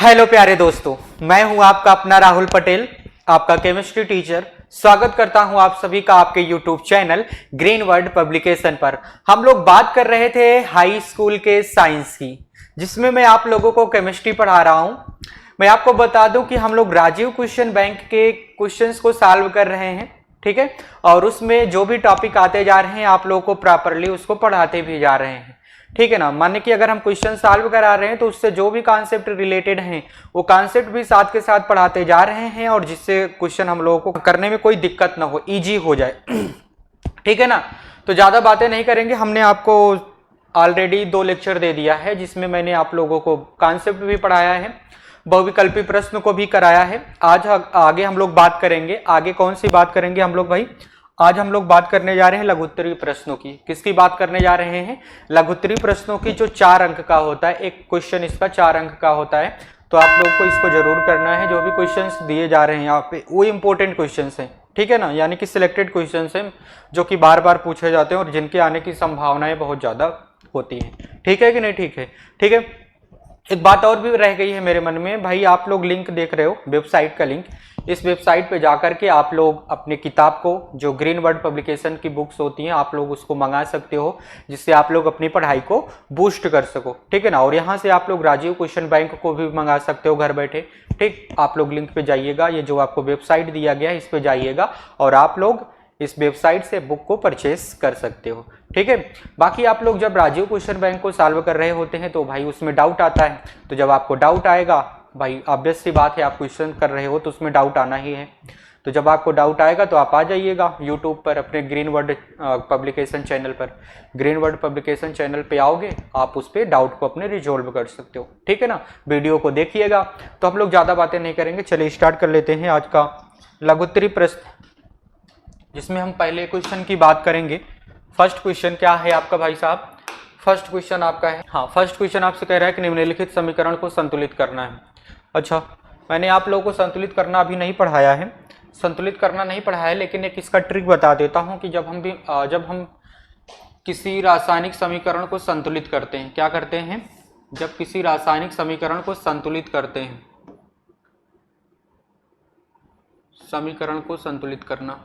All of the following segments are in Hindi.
हेलो प्यारे दोस्तों, मैं हूं आपका अपना राहुल पटेल, आपका केमिस्ट्री टीचर। स्वागत करता हूं आप सभी का आपके YouTube channel green word publication पर। हम लोग बात कर रहे थे हाई स्कूल के साइंस की, जिसमें मैं आप लोगों को केमिस्ट्री पढ़ा रहा हूं। मैं आपको बता दूं कि हम लोग राजीव क्वेश्चन बैंक के क्वेश्चंस को सॉल्व कर रहे हैं, ठीक है। और उसमें जो भी टॉपिक आते जा रहे हैं आप लोगों को प्रॉपरली उसको पढ़ाते भी जा रहे हैं, ठीक है ना। माने कि अगर हम क्वेश्चन सॉल्व करा रहे हैं तो उससे जो भी कॉन्सेप्ट रिलेटेड हैं वो कॉन्सेप्ट भी साथ के साथ पढ़ाते जा रहे हैं, और जिससे क्वेश्चन हम लोगों को करने में कोई दिक्कत ना हो, इजी हो जाए ठीक है ना। तो ज्यादा बातें नहीं करेंगे। हमने आपको ऑलरेडी 2 लेक्चर दे दिया है जिसमें मैंने आप लोगों को कॉन्सेप्ट भी पढ़ाया है, बहुविकल्पी प्रश्न को भी कराया है। आज आगे हम लोग बात करेंगे। आगे कौन सी बात करेंगे हम लोग भाई? आज हम लोग बात करने जा रहे हैं लघुत्तरी प्रश्नों की। किसकी बात करने जा रहे हैं? लघुत्तरी प्रश्नों की, जो 4 अंक का होता है। एक क्वेश्चन इसका 4 अंक का होता है, तो आप लोग को इसको जरूर करना है। जो भी क्वेश्चंस दिए जा रहे हैं यहाँ पे वो इंपॉर्टेंट क्वेश्चंस हैं, ठीक है ना। यानी कि सिलेक्टेड क्वेश्चंस हैं जो कि बार बार पूछे जाते हैं और जिनके आने की संभावनाएं बहुत ज्यादा होती हैं, ठीक है कि नहीं? ठीक है, ठीक है। एक बात और भी रह गई है मेरे मन में भाई, आप लोग लिंक देख रहे हो, वेबसाइट का लिंक। इस वेबसाइट पे जाकर के आप लोग अपने किताब को, जो ग्रीन वर्ड पब्लिकेशन की बुक्स होती हैं, आप लोग उसको मंगा सकते हो, जिससे आप लोग अपनी पढ़ाई को बूस्ट कर सको, ठीक है ना। और यहाँ से आप लोग राजीव क्वेश्चन बैंक को भी मंगा सकते हो घर बैठे, ठीक। आप लोग लिंक पे जाइएगा, ये जो आपको वेबसाइट दिया गया है इस पे जाइएगा और आप लोग इस वेबसाइट से बुक को परचेस कर सकते हो, ठीक है। बाकी आप लोग जब राजीव क्वेश्चन बैंक को सॉल्व कर रहे होते हैं तो भाई उसमें डाउट आता है। तो जब आपको डाउट आएगा भाई, ऑब्वियस सी बात है, आप क्वेश्चन कर रहे हो तो उसमें डाउट आना ही है। तो जब आपको डाउट आएगा तो आप आ जाइएगा यूट्यूब पर, अपने ग्रीन वर्ड पब्लिकेशन चैनल पर। ग्रीन वर्ड पब्लिकेशन चैनल पे आओगे, आप उस पर डाउट को अपने रिजोल्व कर सकते हो, ठीक है ना। वीडियो को देखिएगा। तो हम लोग ज़्यादा बातें नहीं करेंगे, चलिए स्टार्ट कर लेते हैं आज का लघुत्तरी प्रश्न, जिसमें हम पहले क्वेश्चन की बात करेंगे। फर्स्ट क्वेश्चन क्या है आपका भाई साहब? फर्स्ट क्वेश्चन आपका है, हाँ, फर्स्ट क्वेश्चन आपसे कह रहा है कि निम्नलिखित समीकरण को संतुलित करना है। अच्छा, मैंने आप लोगों को संतुलित करना अभी नहीं पढ़ाया है, संतुलित करना नहीं पढ़ाया है, लेकिन एक इसका ट्रिक बता देता हूँ कि जब हम किसी रासायनिक समीकरण को संतुलित करते हैं, क्या करते हैं? जब किसी रासायनिक समीकरण को संतुलित करते हैं, समीकरण को संतुलित करना,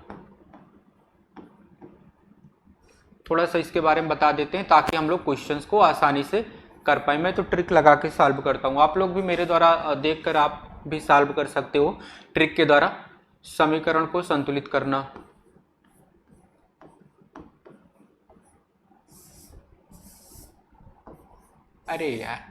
थोड़ा सा इसके बारे में बता देते हैं ताकि हम लोग क्वेश्चंस को आसानी से कर पाए। मैं तो ट्रिक लगा के सॉल्व करता हूँ, आप लोग भी मेरे द्वारा देखकर आप भी सॉल्व कर सकते हो ट्रिक के द्वारा। समीकरण को संतुलित करना, अरे यार,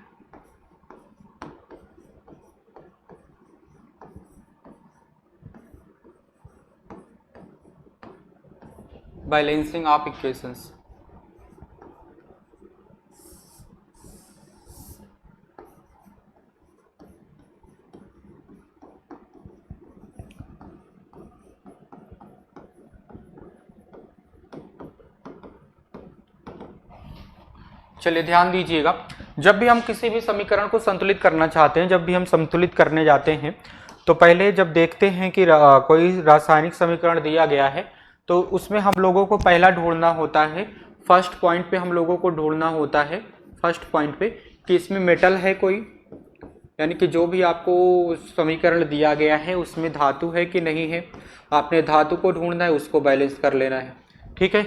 बैलेंसिंग ऑफ इक्वेशंस। चलिए ध्यान दीजिएगा, जब भी हम किसी भी समीकरण को संतुलित करना चाहते हैं, जब भी हम संतुलित करने जाते हैं, तो पहले जब देखते हैं कि कोई रासायनिक समीकरण दिया गया है तो उसमें हम लोगों को पहला ढूंढना होता है, फर्स्ट पॉइंट पे हम लोगों को ढूंढना होता है, फर्स्ट पॉइंट पे, कि इसमें मेटल है कोई, यानी कि जो भी आपको समीकरण दिया गया है उसमें धातु है कि नहीं है। आपने धातु को ढूंढना है, उसको बैलेंस कर लेना है, ठीक है।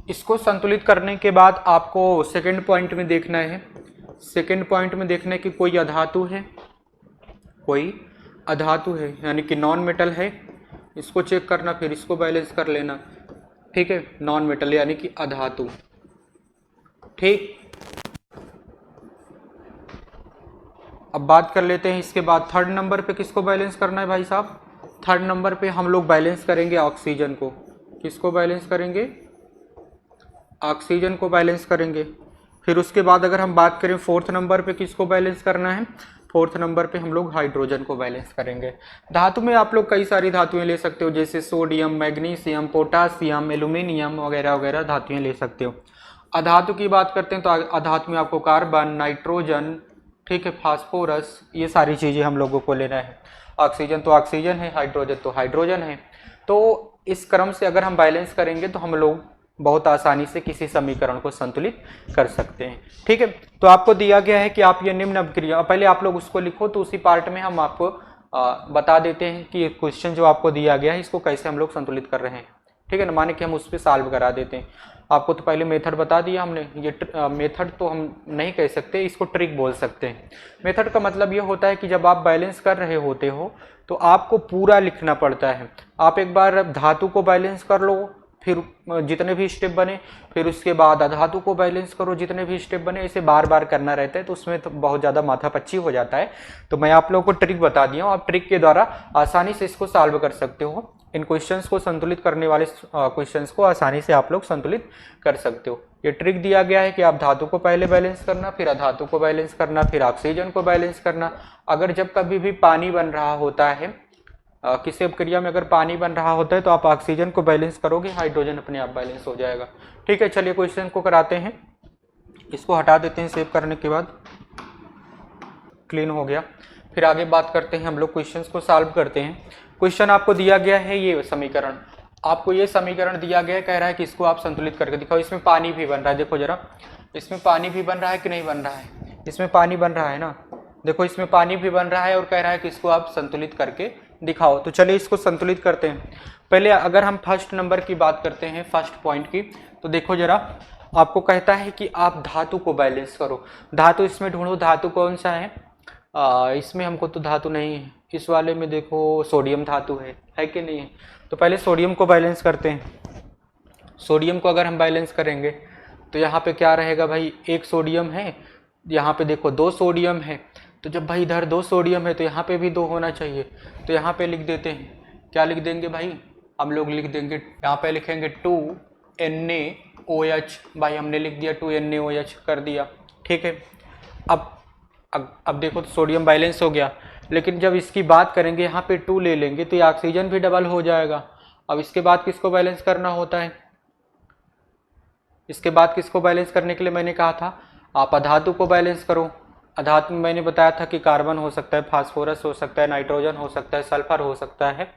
इसको संतुलित करने के बाद आपको सेकंड पॉइंट में देखना है, सेकंड पॉइंट में देखना है कि कोई अधातु है, कोई अधातु है यानी कि नॉन मेटल है, इसको चेक करना, फिर इसको बैलेंस कर लेना, ठीक है। नॉन मेटल यानी कि अधातु, ठीक। अब बात कर लेते हैं इसके बाद थर्ड नंबर पे किसको बैलेंस करना है भाई साहब? थर्ड नंबर पे हम लोग बैलेंस करेंगे ऑक्सीजन को। किसको बैलेंस करेंगे? ऑक्सीजन को बैलेंस करेंगे। फिर उसके बाद अगर हम बात करें फोर्थ नंबर पे किसको बैलेंस करना है? फोर्थ नंबर पे हम लोग हाइड्रोजन को बैलेंस करेंगे। धातु में आप लोग कई सारी धातुएं ले सकते हो, जैसे सोडियम, मैग्नीशियम, पोटासियम, एल्यूमिनियम वगैरह वगैरह धातुएं ले सकते हो। अधातु की बात करते हैं तो अधातु में आपको कार्बन, नाइट्रोजन, ठीक है, फास्फोरस, ये सारी चीज़ें हम लोगों को लेना है। ऑक्सीजन तो ऑक्सीजन है, हाइड्रोजन तो हाइड्रोजन है। तो इस क्रम से अगर हम बैलेंस करेंगे तो हम लोग बहुत आसानी से किसी समीकरण को संतुलित कर सकते हैं। ठीक है, तो आपको दिया गया है कि आप ये निम्न अभिक्रिया, पहले आप लोग उसको लिखो, तो उसी पार्ट में हम आपको बता देते हैं कि क्वेश्चन जो आपको दिया गया है इसको कैसे हम लोग संतुलित कर रहे हैं। ठीक है ना, माने कि हम उस पर सॉल्व करा देते हैं। आपको तो पहले मेथड बता दिया हमने। ये मेथड तो हम नहीं कह सकते, इसको ट्रिक बोल सकते हैं। मेथड का मतलब ये होता है कि जब आप बैलेंस कर रहे होते हो तो आपको पूरा लिखना पड़ता है। आप एक बार धातु को बैलेंस कर लो, फिर जितने भी स्टेप बने, फिर उसके बाद अधातु को बैलेंस करो, जितने भी स्टेप बने, इसे बार बार करना रहता है, तो उसमें तो बहुत ज़्यादा माथापच्ची हो जाता है। तो मैं आप लोगों को ट्रिक बता दिया हूँ, आप ट्रिक के द्वारा आसानी से इसको सॉल्व कर सकते हो। इन क्वेश्चंस को संतुलित करने वाले क्वेश्चंस को आसानी से आप लोग संतुलित कर सकते हो। ये ट्रिक दिया गया है कि आप धातु को पहले बैलेंस करना, फिर अधातु को बैलेंस करना, फिर ऑक्सीजन को बैलेंस करना। अगर जब कभी भी पानी बन रहा होता है, किसी अभिक्रिया में अगर पानी बन रहा होता है, तो आप ऑक्सीजन को बैलेंस करोगे, हाइड्रोजन अपने आप बैलेंस हो जाएगा। ठीक है, चलिए क्वेश्चन को कराते हैं। इसको हटा देते हैं सेव करने के बाद, क्लीन हो गया। फिर आगे बात करते हैं, हम लोग क्वेश्चंस को सॉल्व करते हैं। क्वेश्चन आपको दिया गया है ये समीकरण, आपको ये समीकरण दिया गया है, कह रहा है कि इसको आप संतुलित करके दिखाओ। इसमें पानी भी बन रहा है, देखो जरा, इसमें पानी भी बन रहा है कि नहीं बन रहा है? इसमें पानी बन रहा है ना, देखो इसमें पानी भी बन रहा है, और कह रहा है कि इसको आप संतुलित करके दिखाओ। तो चलिए इसको संतुलित करते हैं। पहले अगर हम फर्स्ट नंबर की बात करते हैं, फर्स्ट पॉइंट की, तो देखो जरा, आपको कहता है कि आप धातु को बैलेंस करो। धातु इसमें ढूंढो, धातु कौन सा है? इसमें हमको तो धातु नहीं है, इस वाले में देखो सोडियम धातु है कि नहीं है? तो पहले सोडियम को बैलेंस करते हैं। सोडियम को अगर हम बैलेंस करेंगे तो यहाँ पे क्या रहेगा भाई, एक सोडियम है, यहाँ पे देखो दो सोडियम है। तो जब भाई इधर दो सोडियम है तो यहाँ पे भी दो होना चाहिए। तो यहाँ पे लिख देते हैं, क्या लिख देंगे भाई, हम लोग लिख देंगे, यहाँ पे लिखेंगे 2NaOH। भाई हमने लिख दिया 2NaOH कर दिया। ठीक है, अब देखो तो सोडियम बैलेंस हो गया, लेकिन जब इसकी बात करेंगे यहाँ पे 2 ले लेंगे तो ये ऑक्सीजन भी डबल हो जाएगा। अब इसके बाद किसको बैलेंस करना होता है? इसके बाद किसको बैलेंस करने के लिए मैंने कहा था, आप अधातु को बैलेंस करो। अधातु में मैंने बताया था कि कार्बन हो सकता है, फास्फोरस हो सकता है, नाइट्रोजन हो सकता है, सल्फर हो सकता है।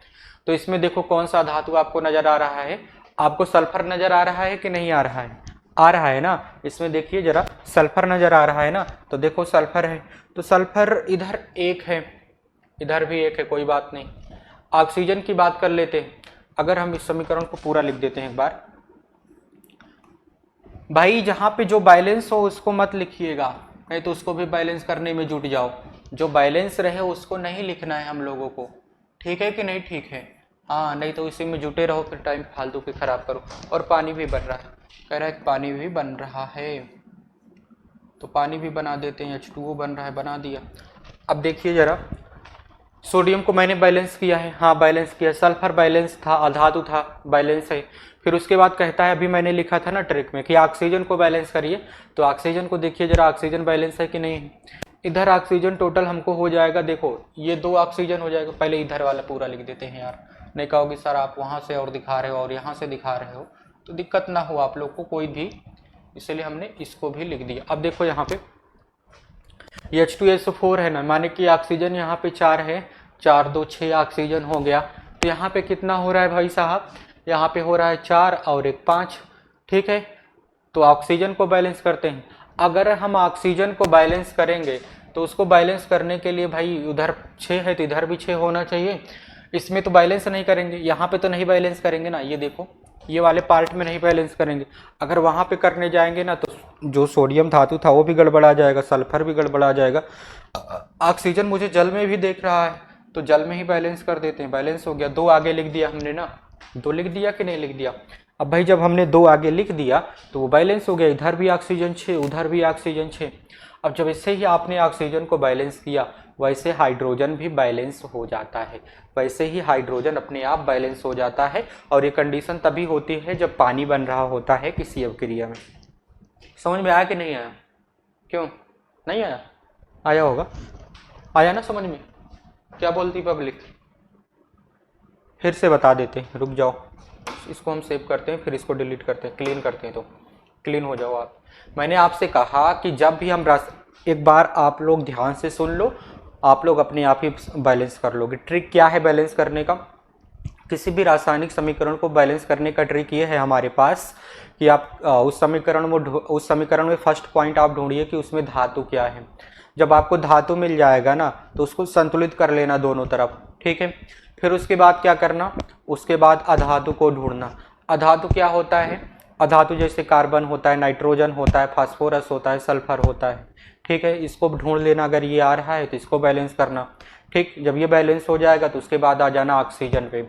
तो इसमें देखो कौन सा धातु आपको नजर आ रहा है, आपको सल्फर नजर आ रहा है कि नहीं आ रहा है? आ रहा है ना, इसमें देखिए जरा, सल्फर नजर आ रहा है ना, तो देखो सल्फर है, तो सल्फर इधर एक है, इधर भी एक है, कोई बात नहीं। ऑक्सीजन की बात कर लेते हैं, अगर हम इस समीकरण को पूरा लिख देते हैं एक बार। भाई जहां पे जो बैलेंस हो उसको मत लिखिएगा, नहीं तो उसको भी बैलेंस करने में जुट जाओ। जो बैलेंस रहे उसको नहीं लिखना है हम लोगों को, ठीक है कि नहीं? ठीक है, हाँ, नहीं तो इसी में जुटे रहो, फिर टाइम फालतू के खराब करो। और पानी भी बन रहा है, कह रहा है पानी भी बन रहा है, तो पानी भी बना देते हैं, H2O बन रहा है, बना दिया। अब देखिए जरा, सोडियम को मैंने बैलेंस किया है, हाँ बैलेंस किया। सल्फर बैलेंस था, अधातु था, बैलेंस है। फिर उसके बाद कहता है, अभी मैंने लिखा था ना ट्रिक में कि ऑक्सीजन को बैलेंस करिए, तो ऑक्सीजन को देखिए जरा, ऑक्सीजन बैलेंस है कि नहीं है? इधर ऑक्सीजन टोटल हमको हो जाएगा, देखो ये 2 ऑक्सीजन हो जाएगा। पहले इधर वाला पूरा लिख देते हैं यार, नहीं कहोगे सर आप वहाँ से और दिखा रहे हो और यहाँ से दिखा रहे हो, तो दिक्कत ना हो आप लोग को कोई भी, इसलिए हमने इसको भी लिख दिया। अब देखो यहाँ पे ये H2SO4 है ना, माने कि ऑक्सीजन यहाँ पे 4 है, 4 2 6 ऑक्सीजन हो गया। तो यहाँ पे कितना हो रहा है भाई साहब, यहाँ पे हो रहा है 4 और 1 5। ठीक है, तो ऑक्सीजन को बैलेंस करते हैं। अगर हम ऑक्सीजन को बैलेंस करेंगे तो उसको बैलेंस करने के लिए भाई उधर 6 है तो इधर भी 6 होना चाहिए। इसमें तो बैलेंस नहीं करेंगे, यहाँ पे तो नहीं बैलेंस करेंगे ना, ये देखो ये वाले पार्ट में नहीं बैलेंस करेंगे। अगर वहाँ पे करने जाएंगे ना तो जो सोडियम धातु था वो भी गड़बड़ा जाएगा, सल्फर भी गड़बड़ा जाएगा। ऑक्सीजन मुझे जल में भी देख रहा है, तो जल में ही बैलेंस कर देते हैं। बैलेंस हो गया, 2 आगे लिख दिया हमने ना, 2 लिख दिया कि नहीं लिख दिया? अब भाई जब हमने 2 आगे लिख दिया तो वो बैलेंस हो गया, इधर भी ऑक्सीजन 6, उधर भी ऑक्सीजन 6। अब जब इससे ही आपने ऑक्सीजन को बैलेंस किया, वैसे हाइड्रोजन भी बैलेंस हो जाता है, वैसे ही हाइड्रोजन अपने आप बैलेंस हो जाता है। और ये कंडीशन तभी होती है जब पानी बन रहा होता है किसी अभिक्रिया में। समझ में आया कि नहीं आया? क्यों नहीं आया? आया होगा, आया ना समझ में? क्या बोलती पब्लिक? फिर से बता देते हैं, रुक जाओ, इसको हम सेव करते हैं, फिर इसको डिलीट करते हैं, क्लीन करते हैं, तो क्लीन हो जाओ आप। मैंने आपसे कहा कि जब भी हम एक बार आप लोग ध्यान से सुन लो, आप लोग अपने आप ही बैलेंस कर लोगे। ट्रिक क्या है बैलेंस करने का? किसी भी रासायनिक समीकरण को बैलेंस करने का ट्रिक ये है हमारे पास कि आप उस समीकरण में फर्स्ट पॉइंट आप ढूंढिए कि उसमें धातु क्या है। जब आपको धातु मिल जाएगा ना तो उसको संतुलित कर लेना दोनों तरफ, ठीक है। फिर उसके बाद क्या करना, उसके बाद अधातु को ढूंढना। अधातु क्या होता है, अधातु जैसे कार्बन होता है, नाइट्रोजन होता है, फास्फोरस होता है, सल्फर होता है, ठीक है। इसको ढूंढ लेना, अगर ये आ रहा है तो इसको बैलेंस करना, ठीक। जब ये बैलेंस हो जाएगा तो उसके बाद आ जाना ऑक्सीजन पे,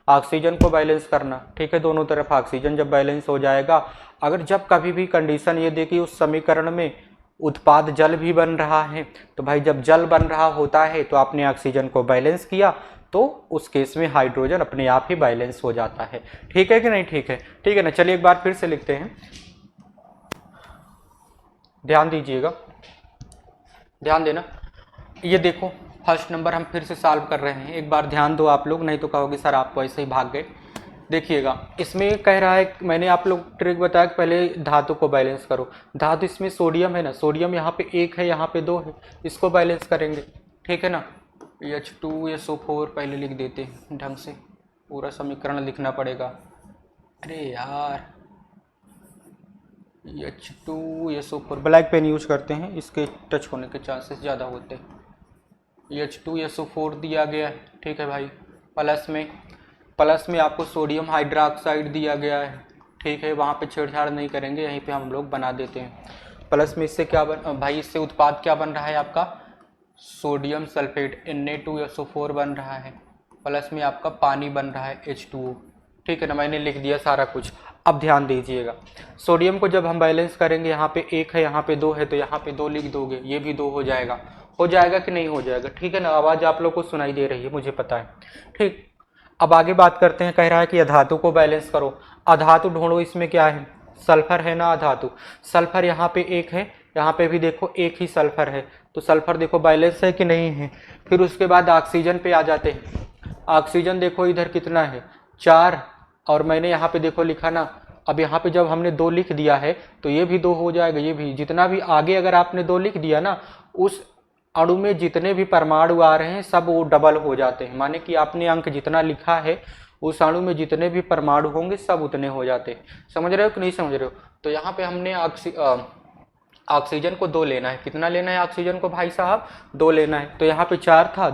ऑक्सीजन को बैलेंस करना, ठीक है। दोनों तरफ ऑक्सीजन जब बैलेंस हो जाएगा, अगर जब कभी भी कंडीशन ये देखी उस समीकरण में उत्पाद जल भी बन रहा है, तो भाई जब जल बन रहा होता है तो आपने ऑक्सीजन को बैलेंस किया, तो उस केस में हाइड्रोजन अपने आप ही बैलेंस हो जाता है, ठीक है कि नहीं, ठीक है, ठीक है ना। चलिए एक बार फिर से लिखते हैं, ध्यान दीजिएगा, ध्यान देना। ये देखो फर्स्ट नंबर हम फिर से सॉल्व कर रहे हैं, एक बार ध्यान दो आप लोग, नहीं तो कहोगे सर आप ऐसे ही भाग गए। देखिएगा इसमें कह रहा है, मैंने आप लोग ट्रिक बताया कि पहले धातु को बैलेंस करो। धातु इसमें सोडियम है ना, सोडियम यहाँ पे 1 है, यहाँ पे 2 है, इसको बैलेंस करेंगे, ठीक है ना। H2SO4 पहले लिख देते हैं ढंग से, पूरा समीकरण लिखना पड़ेगा। अरे यार H2SO4 ब्लैक पेन यूज करते हैं, इसके टच होने के चांसेस ज़्यादा होते हैं। H2SO4 दिया गया है, ठीक है भाई। प्लस में आपको सोडियम हाइड्रोक्साइड दिया गया है, ठीक है। वहाँ पे छेड़छाड़ नहीं करेंगे, यहीं पे हम लोग बना देते हैं। प्लस में इससे क्या भाई इससे उत्पाद क्या बन रहा है आपका, सोडियम सल्फेट Na2SO4 बन रहा है। प्लस में आपका पानी बन रहा है H2O, ठीक है ना। मैंने लिख दिया सारा कुछ। अब ध्यान दीजिएगा, सोडियम को जब हम बैलेंस करेंगे, यहाँ पे 1 है, यहाँ पे 2 है, तो यहाँ पे 2 लिख दोगे, ये भी 2 हो जाएगा कि नहीं हो जाएगा, ठीक है ना। आवाज़ आप लोग को सुनाई दे रही है, मुझे पता है, ठीक। अब आगे बात करते हैं, कह रहा है कि अधातु को बैलेंस करो। अधातु ढूंढो, इसमें क्या है, सल्फर है ना अधातु। सल्फर यहाँ पे 1 है, यहाँ पे भी देखो 1 ही सल्फर है, तो सल्फर देखो बैलेंस है कि नहीं है। फिर उसके बाद ऑक्सीजन पे आ जाते हैं। ऑक्सीजन देखो इधर कितना है, 4, और मैंने यहाँ पे देखो लिखा ना, अब यहाँ पे जब हमने 2 लिख दिया है तो ये भी 2 हो जाएगा, ये भी, जितना भी आगे अगर आपने 2 लिख दिया ना, उस अणु में जितने भी परमाणु आ रहे हैं सब वो डबल हो जाते हैं। माने कि आपने अंक जितना लिखा है उस अणु में जितने भी परमाणु होंगे सब उतने हो जाते हैं। समझ रहे हो कि नहीं समझ रहे हो। तो यहाँ पे हमने ऑक्सीजन को 2 लेना है। कितना लेना है ऑक्सीजन को भाई साहब, 2 लेना है। तो यहाँ पे 4 था,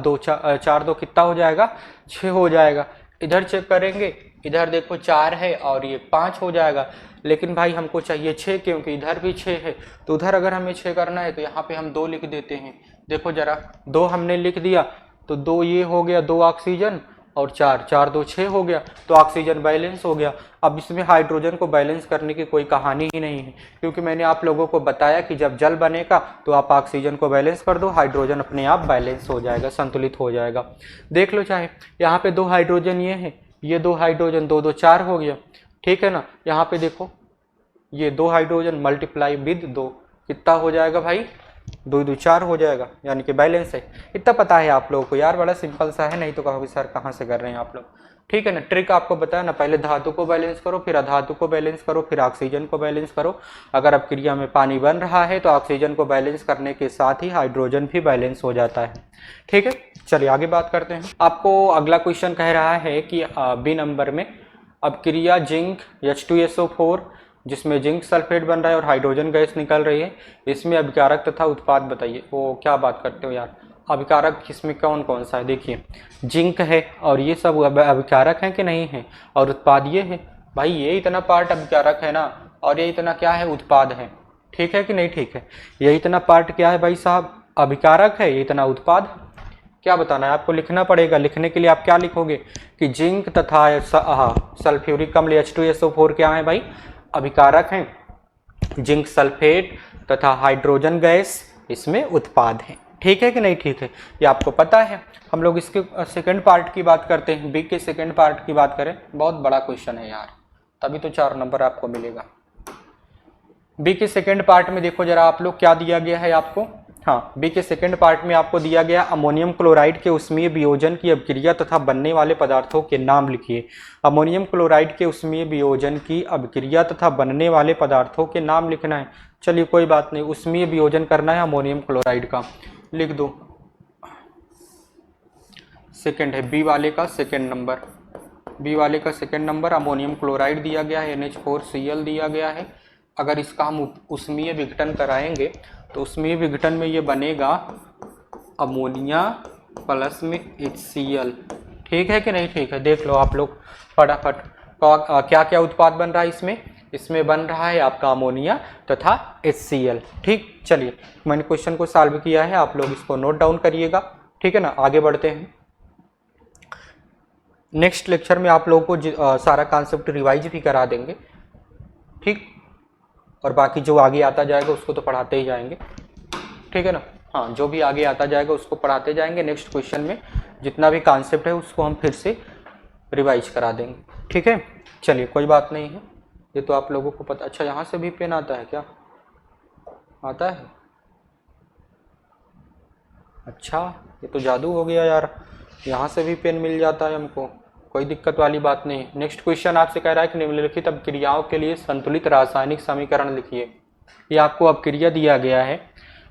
4 2 कितना हो जाएगा, 6 हो जाएगा। इधर चेक करेंगे, इधर देखो 4 है और ये 5 हो जाएगा। लेकिन भाई हमको चाहिए 6, क्योंकि इधर भी 6 है, तो उधर अगर हमें 6 करना है तो यहाँ पे हम 2 लिख देते हैं। देखो जरा, 2 हमने लिख दिया तो 2 ये हो गया, 2 ऑक्सीजन और 4 4 2 6 हो गया, तो ऑक्सीजन बैलेंस हो गया। अब इसमें हाइड्रोजन को बैलेंस करने की कोई कहानी ही नहीं है, क्योंकि मैंने आप लोगों को बताया कि जब जल बनेगा तो आप ऑक्सीजन को बैलेंस कर दो, हाइड्रोजन अपने आप बैलेंस हो जाएगा, संतुलित हो जाएगा। देख लो चाहे, यहाँ पे 2 हाइड्रोजन ये है, ये 2 हाइड्रोजन, 2 2 4 हो गया, ठीक है ना। यहाँ पे देखो ये 2 हाइड्रोजन मल्टीप्लाई विद 2 कितना हो जाएगा भाई, 2 2 4 हो जाएगा, यानी कि बैलेंस है। इतना पता है आप लोगों को यार, बड़ा सिंपल सा है, नहीं तो कहोगे सर कहाँ से कर रहे हैं आप लोग, ठीक है ना। ट्रिक आपको बताया ना, पहले धातु को बैलेंस करो, फिर अधातु को बैलेंस करो, फिर ऑक्सीजन को बैलेंस करो। अगर अब क्रिया में पानी बन रहा है तो ऑक्सीजन को बैलेंस करने के साथ ही हाइड्रोजन भी बैलेंस हो जाता है, ठीक है। चलिए आगे बात करते हैं। आपको अगला क्वेश्चन कह रहा है कि बी नंबर में, अब क्रिया जिंक H2SO4 जिसमें जिंक सल्फेट बन रहा है और हाइड्रोजन गैस निकल रही है, इसमें अभिकारक तथा उत्पाद बताइए। वो क्या बात करते हो यार, अभिकारक इसमें कौन कौन सा है, देखिए जिंक है और ये सब अभिकारक है कि नहीं है, और उत्पाद ये है भाई, ये इतना पार्ट अभिकारक है ना, और ये इतना क्या है, उत्पाद है, ठीक है कि नहीं, ठीक है। ये इतना पार्ट क्या है भाई साहब, अभिकारक है, ये इतना उत्पाद। क्या बताना है आपको, लिखना पड़ेगा। लिखने के लिए आप क्या लिखोगे कि जिंक तथा सल्फ्यूरिक अम्ल H2SO4 क्या है भाई, अभिकारक हैं। जिंक सल्फेट तथा हाइड्रोजन गैस इसमें उत्पाद हैं, ठीक है कि नहीं, ठीक है। ये आपको पता है। हम लोग इसके सेकंड पार्ट की बात करते हैं, बी के सेकंड पार्ट की बात करें। बहुत बड़ा क्वेश्चन है यार, तभी तो 4 नंबर आपको मिलेगा। बी के सेकंड पार्ट में देखो जरा आप लोग क्या दिया गया है आपको, हाँ, बी के सेकंड पार्ट में आपको दिया गया अमोनियम क्लोराइड के उष्मीय वियोजन की अभिक्रिया तथा बनने वाले पदार्थों के नाम लिखिए। अमोनियम क्लोराइड के उष्मीय वियोजन की अभिक्रिया तथा बनने वाले पदार्थों के नाम लिखना है। चलिए कोई बात नहीं, उष्मीय वियोजन करना है अमोनियम क्लोराइड का, लिख दो। सेकंड है बी वाले का सेकंड नंबर, बी वाले का सेकंड नंबर अमोनियम क्लोराइड दिया गया है, NH4Cl दिया गया है। अगर इसका हम उष्मीय विघटन कराएंगे तो उष्मीय विघटन में ये बनेगा अमोनिया प्लस में HCl। ठीक है कि नहीं? ठीक है, देख लो आप लोग फटाफट। क्या क्या उत्पाद बन रहा है इसमें? इसमें बन रहा है आपका अमोनिया तथा HCl। ठीक, चलिए मैंने क्वेश्चन को सॉल्व किया है, आप लोग इसको नोट डाउन करिएगा। ठीक है ना, आगे बढ़ते हैं। नेक्स्ट लेक्चर में आप लोगों को सारा कॉन्सेप्ट रिवाइज भी करा देंगे। ठीक, और बाकी जो आगे आता जाएगा उसको तो पढ़ाते ही जाएंगे। ठीक है ना, हाँ, जो भी आगे आता जाएगा उसको पढ़ाते जाएंगे। नेक्स्ट क्वेश्चन में जितना भी कॉन्सेप्ट है उसको हम फिर से रिवाइज करा देंगे। ठीक है, चलिए कोई बात नहीं है, ये तो आप लोगों को पता। अच्छा, यहाँ से भी पेन आता है क्या? आता है? अच्छा, ये तो जादू हो गया यार, यहाँ से भी पेन मिल जाता है हमको, कोई दिक्कत वाली बात नहीं। नेक्स्ट क्वेश्चन आपसे कह रहा है कि निम्नलिखित अपक्रियाओं के लिए संतुलित रासायनिक समीकरण लिखिए। ये आपको अपक्रिया दिया गया है,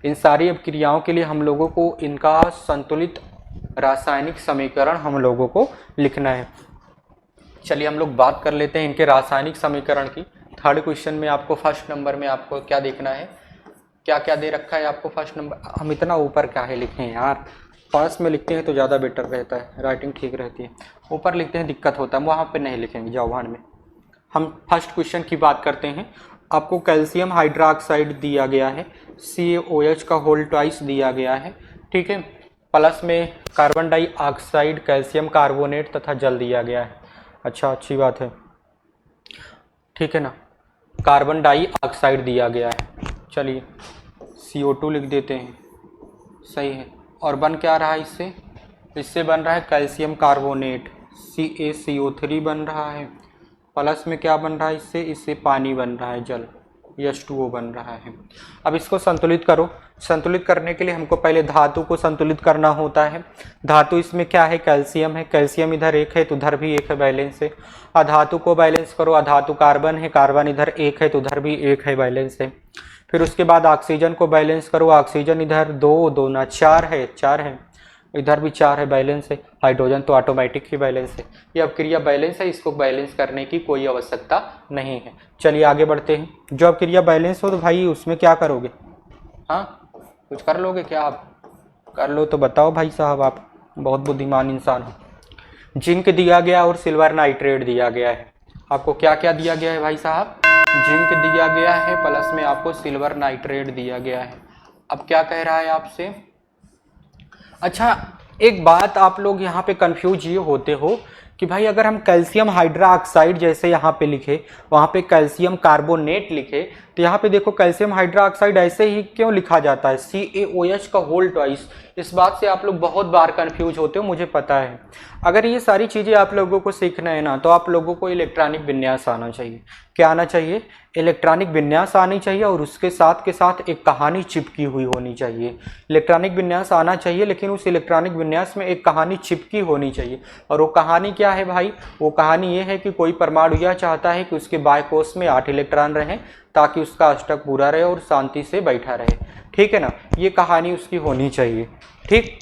इन सारी अपक्रियाओं के लिए हम लोगों को इनका संतुलित रासायनिक समीकरण हम लोगों को लिखना है। चलिए हम लोग बात कर लेते हैं इनके रासायनिक समीकरण की। थर्ड क्वेश्चन में आपको फर्स्ट नंबर में आपको क्या देखना है, क्या क्या दे रखा है आपको फर्स्ट नंबर। हम इतना ऊपर क्या है लिखे हैं यार, पास में लिखते हैं तो ज़्यादा बेटर रहता है, राइटिंग ठीक रहती है। ऊपर लिखते हैं दिक्कत होता है, वहाँ पे नहीं लिखेंगे, जाओ वहाँ में। हम फर्स्ट क्वेश्चन की बात करते हैं। आपको कैल्शियम हाइड्रोक्साइड दिया गया है, CaOH का होल ट्वाइस दिया गया है। ठीक है, प्लस में कार्बन डाइऑक्साइड, कैल्शियम कार्बोनेट तथा जल दिया गया है। अच्छा, अच्छी बात है। ठीक है ना, कार्बन डाइऑक्साइड दिया गया है। चलिए CO2 लिख देते हैं, सही है। और बन क्या रहा है इससे? इससे बन रहा है कैल्शियम कार्बोनेट, CaCO3 बन रहा है। प्लस में क्या बन रहा है इससे? इससे पानी बन रहा है, जल, H2O बन रहा है। अब इसको संतुलित करो। संतुलित करने के लिए हमको पहले धातु को संतुलित करना होता है। धातु इसमें क्या है? कैल्शियम है। कैल्शियम इधर एक है तो उधर भी एक है, बैलेंस है। अधातु को बैलेंस करो। अधातु कार्बन है, कार्बन इधर एक है तो उधर भी एक है, बैलेंस है। फिर उसके बाद ऑक्सीजन को बैलेंस करो। ऑक्सीजन इधर दो, दो ना चार है, चार है, इधर भी चार है, बैलेंस है। हाइड्रोजन तो ऑटोमेटिक ही बैलेंस है। ये अपक्रिया बैलेंस है, इसको बैलेंस करने की कोई आवश्यकता नहीं है। चलिए आगे बढ़ते हैं। जो अपक्रिया बैलेंस हो तो भाई उसमें क्या करोगे? हाँ, कुछ कर लोगे क्या आप? कर लो तो बताओ भाई साहब, आप बहुत बुद्धिमान इंसान हो। जिंक दिया गया और सिल्वर नाइट्रेट दिया गया है। आपको क्या क्या दिया गया है भाई साहब? जिंक दिया गया है, प्लस में आपको सिल्वर नाइट्रेट दिया गया है। अब क्या कह रहा है आपसे? अच्छा, एक बात आप लोग यहाँ पे कंफ्यूज ये होते हो कि भाई अगर हम कैल्शियम हाइड्रोक्साइड जैसे यहाँ पे लिखे, वहाँ पे कैल्शियम कार्बोनेट लिखे, तो यहाँ पे देखो कैल्शियम हाइड्रोक्साइड ऐसे ही क्यों लिखा जाता है? CaOH का होल ट्वाइस। इस बात से आप लोग बहुत बार कंफ्यूज होते हो, मुझे पता है। अगर ये सारी चीज़ें आप लोगों को सीखना है ना, तो आप लोगों को इलेक्ट्रॉनिक विन्यास आना चाहिए। क्या आना चाहिए? इलेक्ट्रॉनिक विन्यास आनी चाहिए, और उसके साथ के साथ एक कहानी चिपकी हुई होनी चाहिए। इलेक्ट्रॉनिक विन्यास आना चाहिए, लेकिन उस इलेक्ट्रॉनिक विन्यास में एक कहानी चिपकी होनी चाहिए। और वो कहानी क्या है भाई? वो कहानी ये है कि कोई परमाणु यह चाहता है कि उसके बाह्य कोश में 8 इलेक्ट्रॉन रहें, ताकि उसका अष्टक पूरा रहे और शांति से बैठा रहे। ठीक है ना, ये कहानी उसकी होनी चाहिए। ठीक,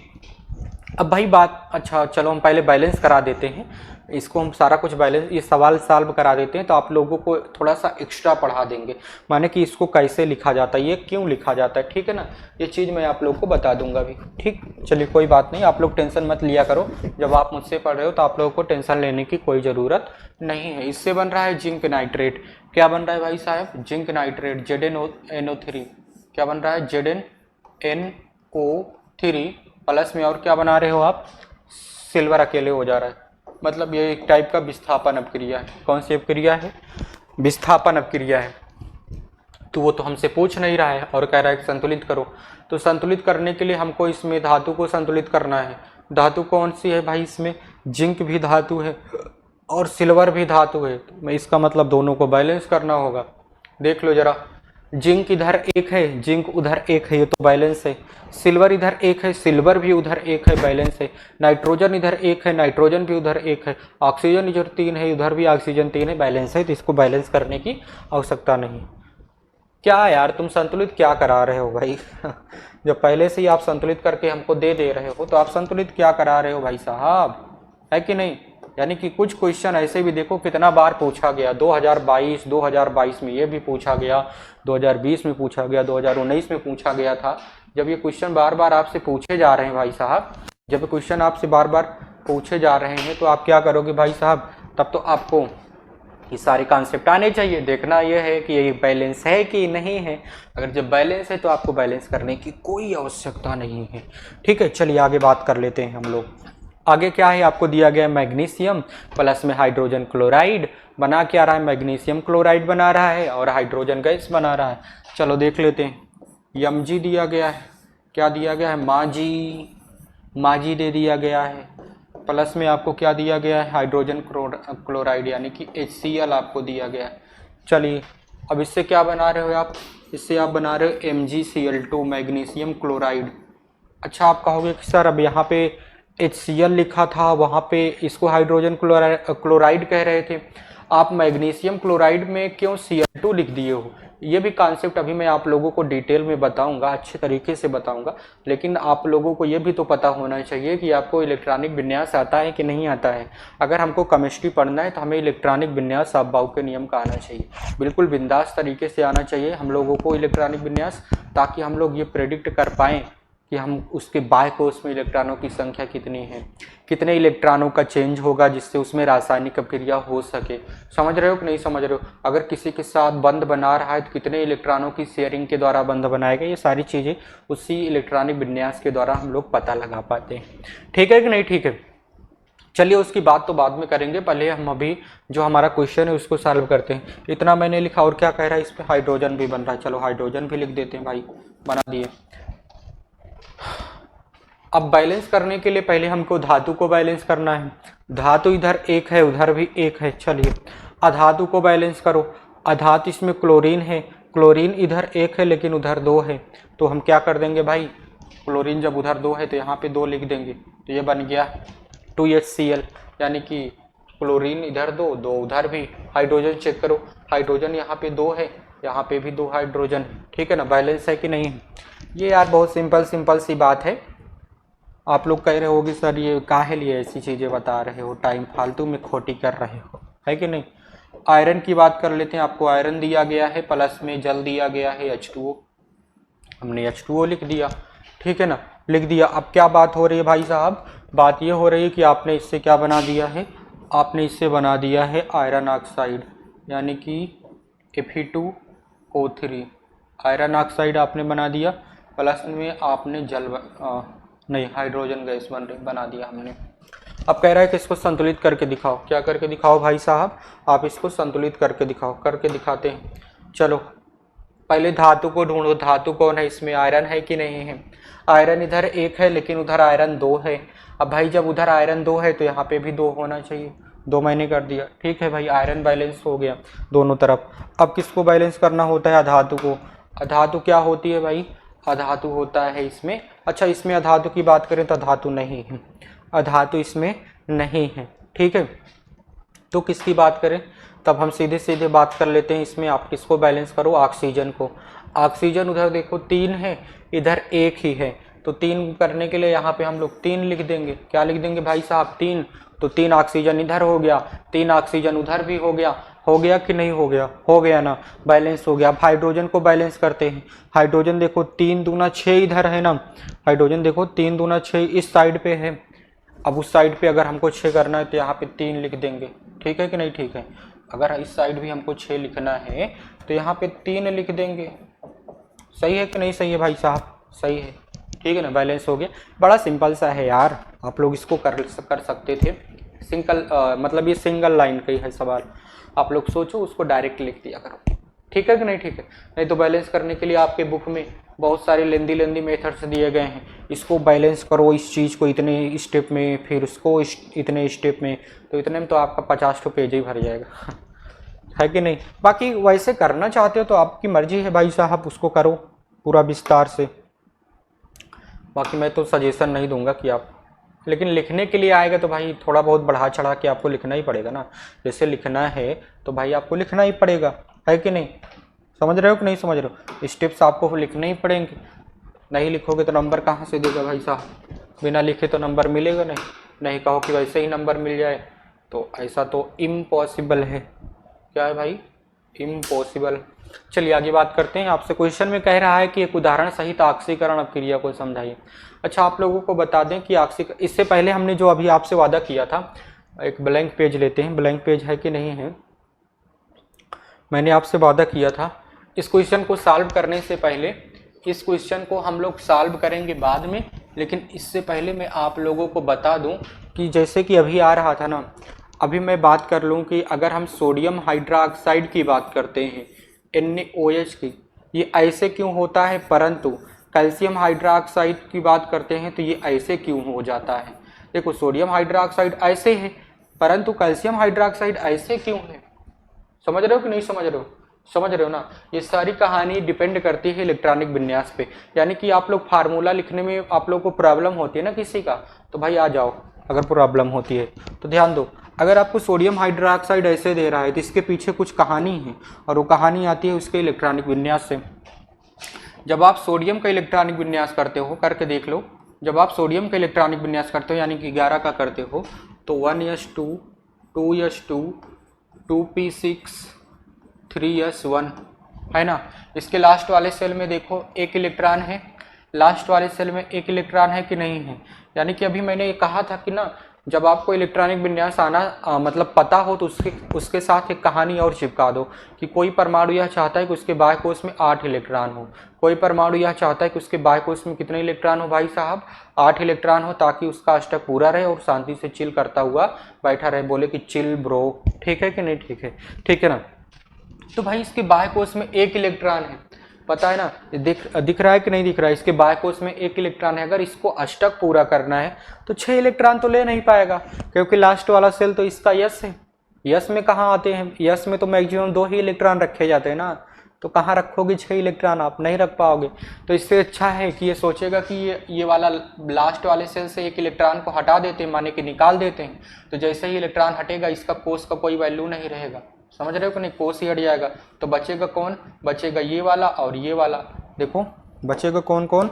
अब भाई बात, अच्छा चलो हम पहले बैलेंस करा देते हैं इसको। हम सारा कुछ बैलेंस, ये सवाल सॉल्व करा देते हैं, तो आप लोगों को थोड़ा सा एक्स्ट्रा पढ़ा देंगे, माने कि इसको कैसे लिखा जाता है, ये क्यों लिखा जाता है। ठीक है ना, ये चीज़ मैं आप लोगों को बता दूंगा अभी। ठीक, चलिए कोई बात नहीं, आप लोग टेंशन मत लिया करो। जब आप मुझसे पढ़ रहे हो तो आप लोगों को टेंशन लेने की कोई ज़रूरत नहीं है। इससे बन रहा है जिंक नाइट्रेट। क्या बन रहा है भाई साहब? Zinc nitrate, ZnNO3। क्या बन रहा है? ZnNO3 प्लस में और क्या बना रहे हो आप? सिल्वर अकेले हो जा रहा है। मतलब ये एक टाइप का विस्थापन अपक्रिया है। कौन सी अपक्रिया है? विस्थापन अपक्रिया है। तो वो तो हमसे पूछ नहीं रहा है और कह रहा है कि संतुलित करो। तो संतुलित करने के लिए हमको इसमें धातु को संतुलित करना है। धातु कौन सी है भाई? इसमें जिंक भी धातु है और सिल्वर भी धातु है, तो इसका मतलब दोनों को बैलेंस करना होगा। देख लो जरा, जिंक इधर एक है, जिंक उधर एक है, ये तो बैलेंस है। सिल्वर इधर एक है, सिल्वर भी उधर एक है, बैलेंस है। नाइट्रोजन इधर एक है, नाइट्रोजन भी उधर एक है। ऑक्सीजन इधर 3 है, उधर भी ऑक्सीजन 3 है, बैलेंस है। तो इसको बैलेंस करने की आवश्यकता नहीं। क्या यार तुम संतुलित क्या करा रहे हो भाई? जब पहले से ही आप संतुलित करके हमको दे रहे हो, तो आप संतुलित क्या करा रहे हो भाई साहब, है कि नहीं? यानी कि कुछ क्वेश्चन ऐसे भी देखो कितना बार पूछा गया, 2022 में ये भी पूछा गया, 2020 में पूछा गया, 2019 में पूछा गया था। जब ये क्वेश्चन बार बार आपसे पूछे जा रहे हैं भाई साहब, जब क्वेश्चन आपसे बार बार पूछे जा रहे हैं तो आप क्या करोगे भाई साहब, तब तो आपको ये सारे कॉन्सेप्ट आने चाहिए। देखना यह है कि ये बैलेंस है कि नहीं है। अगर जब बैलेंस है तो आपको बैलेंस करने की कोई आवश्यकता नहीं है। ठीक है, चलिए आगे बात कर लेते हैं हम लोग। आगे क्या है, आपको दिया गया मैग्नीशियम प्लस में हाइड्रोजन क्लोराइड बना क्या रहा है, मैग्नीशियम क्लोराइड बना रहा है और हाइड्रोजन गैस बना रहा है। चलो देख लेते हैं। Mg दिया गया है, क्या दिया गया है, माजी दे दिया गया है, प्लस में आपको क्या दिया गया है, हाइड्रोजन क्लोराइड यानी कि HCl आपको दिया गया है। चलिए अब इससे क्या बना रहे हो आप, इससे आप बना रहे हो MgCl2 मैग्नीशियम क्लोराइड। अच्छा आप कहोगे कि सर अब यहाँ पे HCl लिखा था, वहाँ पे इसको हाइड्रोजन क्लोराइड कह रहे थे, आप मैग्नीशियम क्लोराइड में क्यों Cl2 लिख दिए हो। ये भी कॉन्सेप्ट अभी मैं आप लोगों को डिटेल में बताऊंगा, अच्छे तरीके से बताऊंगा। लेकिन आप लोगों को ये भी तो पता होना चाहिए कि आपको इलेक्ट्रॉनिक विन्यास आता है कि नहीं आता है। अगर हमको केमिस्ट्री पढ़ना है तो हमें इलेक्ट्रॉनिक विन्यास अफबाउ के नियम का आना चाहिए, बिल्कुल बिंदास तरीके से आना चाहिए हम लोगों को इलेक्ट्रॉनिक विन्यास, ताकि हम लोग ये प्रेडिक्ट कर पाएँ कि हम उसके बाह्य कोश में इलेक्ट्रॉनों की संख्या कितनी है, कितने इलेक्ट्रॉनों का चेंज होगा जिससे उसमें रासायनिक अभिक्रिया हो सके। समझ रहे हो कि नहीं समझ रहे हो। अगर किसी के साथ बंध बना रहा है तो कितने इलेक्ट्रॉनों की शेयरिंग के द्वारा बंध बनाएगा, ये सारी चीज़ें उसी इलेक्ट्रॉनिक विन्यास के द्वारा हम लोग पता लगा पाते हैं। ठीक है कि नहीं, ठीक है। चलिए उसकी बात तो बाद में करेंगे, पहले हम अभी जो हमारा क्वेश्चन है उसको सॉल्व करते हैं। इतना मैंने लिखा, और क्या कह रहा है इस पर, हाइड्रोजन भी बन रहा है। चलो हाइड्रोजन भी लिख देते हैं भाई, बना दिए। अब बैलेंस करने के लिए पहले हमको धातु को बैलेंस करना है। धातु इधर एक है, उधर भी एक है। चलिए अधातु को बैलेंस करो। अधातु इसमें क्लोरीन है, क्लोरीन इधर एक है लेकिन उधर दो है, तो हम क्या कर देंगे भाई, क्लोरीन जब उधर दो है तो यहाँ पे दो लिख देंगे, तो ये बन गया 2HCl, यानी कि क्लोरीन इधर दो, दो उधर भी। हाइड्रोजन चेक करो, हाइड्रोजन यहाँ पे दो है, यहाँ पे भी दो हाइड्रोजन। ठीक है ना, बैलेंस है कि नहीं। ये यार बहुत सिंपल सी बात है। आप लोग कह रहे होगे सर ये काहे लिए ऐसी चीज़ें बता रहे हो, टाइम फालतू में खोटी कर रहे हो, है कि नहीं। आयरन की बात कर लेते हैं। आपको आयरन दिया गया है, प्लस में जल दिया गया है H2O, हमने H2O लिख दिया। ठीक है ना, लिख दिया। अब क्या बात हो रही है भाई साहब, बात ये हो रही है कि आपने इससे क्या बना दिया है, आपने इससे बना दिया है आयरन ऑक्साइड, यानी कि Fe2O3 आयरन ऑक्साइड आपने बना दिया, प्लस में आपने नहीं हाइड्रोजन गैस बना दिया हमने। अब कह रहा है कि इसको संतुलित करके दिखाओ। क्या करके दिखाओ भाई साहब, आप इसको संतुलित करके दिखाओ। करके दिखाते हैं। चलो पहले धातु को ढूंढो, धातु कौन है इसमें, आयरन है कि नहीं है। आयरन इधर एक है लेकिन उधर आयरन दो है। अब भाई जब उधर आयरन दो है तो यहाँ पे भी दो होना चाहिए, दो मैंने कर दिया। ठीक है भाई, आयरन बैलेंस हो गया दोनों तरफ। अब किसको बैलेंस करना होता है, अधातु को। अधातु क्या होती है भाई, अधातु होता है इसमें, अच्छा इसमें अधातु की बात करें तो अधातु नहीं है, अधातु इसमें नहीं है। ठीक है, तो किसकी बात करें, तब हम सीधे सीधे बात कर लेते हैं। इसमें आप किसको बैलेंस करो, ऑक्सीजन को। ऑक्सीजन उधर देखो तीन है, इधर एक ही है, तो तीन करने के लिए यहाँ पे हम लोग तीन लिख देंगे। क्या लिख देंगे भाई साहब, तीन। तो तीन ऑक्सीजन इधर हो गया, तीन ऑक्सीजन उधर भी हो गया। हो गया कि नहीं हो गया, हो गया ना, बैलेंस हो गया। अब हाइड्रोजन को बैलेंस करते हैं। हाइड्रोजन देखो 3 दूना 6 इधर है ना, हाइड्रोजन देखो 3 दूना 6 इस साइड पे है। अब उस साइड पे अगर हमको 6 करना है तो यहाँ पे 3 लिख देंगे। ठीक है कि नहीं, ठीक है। अगर इस साइड भी हमको 6 लिखना है तो यहाँ पे 3 लिख देंगे। सही है कि नहीं सही है भाई साहब, सही है। ठीक है ना, बैलेंस हो गया। बड़ा सिंपल सा है यार, आप लोग इसको कर सकते थे। मतलब ये सिंगल लाइन का ही है सवाल, आप लोग सोचो उसको डायरेक्ट लिख दिया करो। ठीक है कि नहीं, ठीक है। नहीं तो बैलेंस करने के लिए आपके बुक में बहुत सारे लेंदी मेथड्स दिए गए हैं। इसको बैलेंस करो, इस चीज़ को इतने स्टेप में, फिर उसको इतने स्टेप में, तो इतने में तो आपका 50 पेज ही भर जाएगा है कि नहीं। बाकी वैसे करना चाहते हो तो आपकी मर्जी है भाई साहब, उसको करो पूरा विस्तार से। बाकी मैं तो सजेशन नहीं दूंगा कि आप, लेकिन लिखने के लिए आएगा तो भाई थोड़ा बहुत बढ़ा चढ़ा के आपको लिखना ही पड़ेगा ना। जैसे लिखना है तो भाई आपको लिखना ही पड़ेगा, है कि नहीं। समझ रहे हो कि नहीं समझ रहे हो, स्टेप्स आपको लिखने ही पड़ेंगे। नहीं लिखोगे तो नंबर कहाँ से देगा भाई साहब, बिना लिखे तो नंबर मिलेगा नहीं। नहीं कहो कि वैसे ही नंबर मिल जाए, तो ऐसा तो इम्पॉसिबल है। क्या है भाई? इम्पॉसिबल। चलिए आगे बात करते हैं। आपसे क्वेश्चन में कह रहा है कि एक उदाहरण सहित ऑक्सीकरण अपक्रिया को समझाइए। अच्छा, आप लोगों को बता दें कि ऑक्सीकरण, इससे पहले हमने जो अभी आपसे वादा किया था, एक ब्लैंक पेज लेते हैं, ब्लैंक पेज है कि नहीं है। मैंने आपसे वादा किया था इस क्वेश्चन को सॉल्व करने से पहले, इस क्वेश्चन को हम लोग सॉल्व करेंगे बाद में, लेकिन इससे पहले मैं आप लोगों को बता दूं कि जैसे कि अभी आ रहा था ना, अभी मैं बात कर लूं कि अगर हम सोडियम हाइड्रोक्साइड की बात करते हैं NaOH की, ये ऐसे क्यों होता है, परंतु कैल्शियम हाइड्रोक्साइड की बात करते हैं तो ये ऐसे क्यों हो जाता है। देखो, सोडियम हाइड्रोक्साइड ऐसे है, परंतु कैल्शियम हाइड्रोक्साइड ऐसे क्यों है। समझ रहे हो कि नहीं समझ रहे हो? समझ रहे हो ना। ये सारी कहानी डिपेंड करती है इलेक्ट्रॉनिक विन्यास पे। यानी कि आप लोग फार्मूला लिखने में आप लोग को प्रॉब्लम होती है ना किसी का, तो भाई आ जाओ, अगर प्रॉब्लम होती है तो ध्यान दो। अगर आपको सोडियम हाइड्रोक्साइड ऐसे दे रहा है तो इसके पीछे कुछ कहानी है, और वो कहानी आती है उसके इलेक्ट्रॉनिक विन्यास से। जब आप सोडियम का इलेक्ट्रॉनिक विन्यास करते हो, करके देख लो, जब आप सोडियम का इलेक्ट्रॉनिक विन्यास करते हो यानी कि 11 का करते हो, तो 1s2 2s2 2p6 3s1 है ना। इसके लास्ट वाले सेल में देखो एक इलेक्ट्रॉन है, लास्ट वाले सेल में एक इलेक्ट्रॉन है कि नहीं है। यानी कि अभी मैंने ये कहा था कि ना, जब आपको इलेक्ट्रॉनिक विन्यास आना मतलब पता हो तो उसके साथ एक कहानी और चिपका दो कि कोई परमाणु यह चाहता है कि उसके बाह्य कोश में 8 इलेक्ट्रॉन हो, कोई परमाणु यह चाहता है कि उसके बाह्य कोश में कितने इलेक्ट्रॉन हो भाई साहब, 8 इलेक्ट्रॉन हो, ताकि उसका अष्टक पूरा रहे और शांति से चिल करता हुआ बैठा रहे, बोले कि चिल ब्रो। ठीक है कि नहीं? ठीक है, ठीक है ना। तो भाई इसके बाह्य कोश में एक इलेक्ट्रॉन है, पता है ना, दिख रहा है कि नहीं दिख रहा है। इसके बाह्य कोश में एक इलेक्ट्रॉन है, अगर इसको अष्टक पूरा करना है तो 6 इलेक्ट्रॉन तो ले नहीं पाएगा, क्योंकि लास्ट वाला सेल तो इसका यस है। यस में कहाँ आते हैं? यस में तो मैक्सिमम 2 ही इलेक्ट्रॉन रखे जाते हैं ना, तो कहाँ रखोगे 6 इलेक्ट्रॉन? आप नहीं रख पाओगे। तो इससे अच्छा है कि ये सोचेगा कि ये वाला लास्ट वाले सेल से एक इलेक्ट्रॉन को हटा देते हैं, माने कि निकाल देते हैं, तो जैसे ही इलेक्ट्रॉन हटेगा इसका कोश का कोई वैल्यू नहीं रहेगा। समझ रहे हो कि नहीं? कोश ही हट जाएगा, तो बचेगा कौन? बचेगा ये वाला और ये वाला। देखो बचेगा कौन कौन?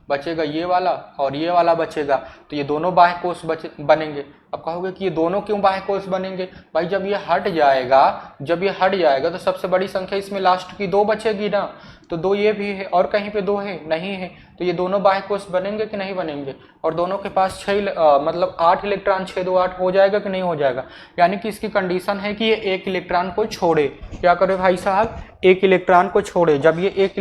बचेगा ये वाला और ये वाला बचेगा, तो ये दोनों बाह्य कोश बनेंगे। अब कहोगे कि ये दोनों क्यों बाह्य कोश बनेंगे? भाई जब ये हट जाएगा तो सबसे बड़ी संख्या इसमें लास्ट की 2 बचेगी ना, तो 2 ये भी है और कहीं पे 2 है नहीं है, तो ये दोनों बाह्य कोश बनेंगे कि नहीं बनेंगे? और दोनों के पास 8 इलेक्ट्रॉन, 6 2 8 हो जाएगा कि नहीं हो जाएगा? यानी कि इसकी कंडीशन है कि ये एक इलेक्ट्रॉन को छोड़े। क्या करे भाई साहब? एक इलेक्ट्रॉन को छोड़े। जब ये एक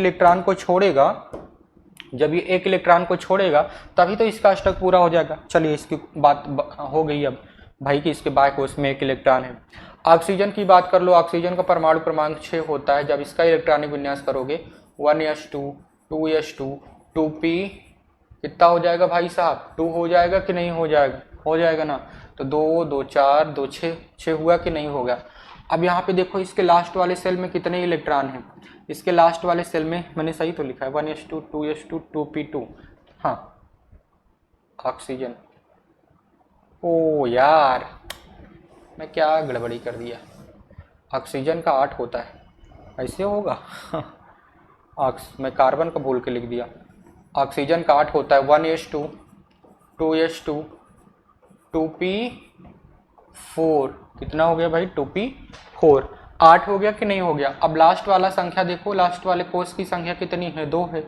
इलेक्ट्रॉन को छोड़ेगा तभी तो इसका अष्टक पूरा हो जाएगा। चलिए इसकी बात हो गई अब भाई कि इसके बाह्य कोश में एक इलेक्ट्रॉन है। ऑक्सीजन की बात कर लो। ऑक्सीजन का परमाणु क्रमांक 6 होता है। जब इसका इलेक्ट्रॉनिक विन्यास करोगे 1s2 2s2 2p कितना हो जाएगा भाई साहब? 2 हो जाएगा कि नहीं हो जाएगा? हो जाएगा ना। तो 2 2 4 2 6 हुआ कि नहीं होगा? अब यहाँ पे देखो इसके लास्ट वाले सेल में कितने इलेक्ट्रॉन हैं। इसके लास्ट वाले सेल में मैंने सही तो लिखा है 1s2 2s2 2p2। हाँ ऑक्सीजन। ओ यार मैं क्या गड़बड़ी कर दिया। ऑक्सीजन का 8 होता है, ऐसे होगा? मैं कार्बन का भूल के लिख दिया। ऑक्सीजन का 8 होता है 1s2 2s2 2p4। कितना हो गया भाई? 2p4। 8 हो गया कि नहीं हो गया? अब लास्ट वाला संख्या देखो, लास्ट वाले कोष की संख्या कितनी है? 2 है।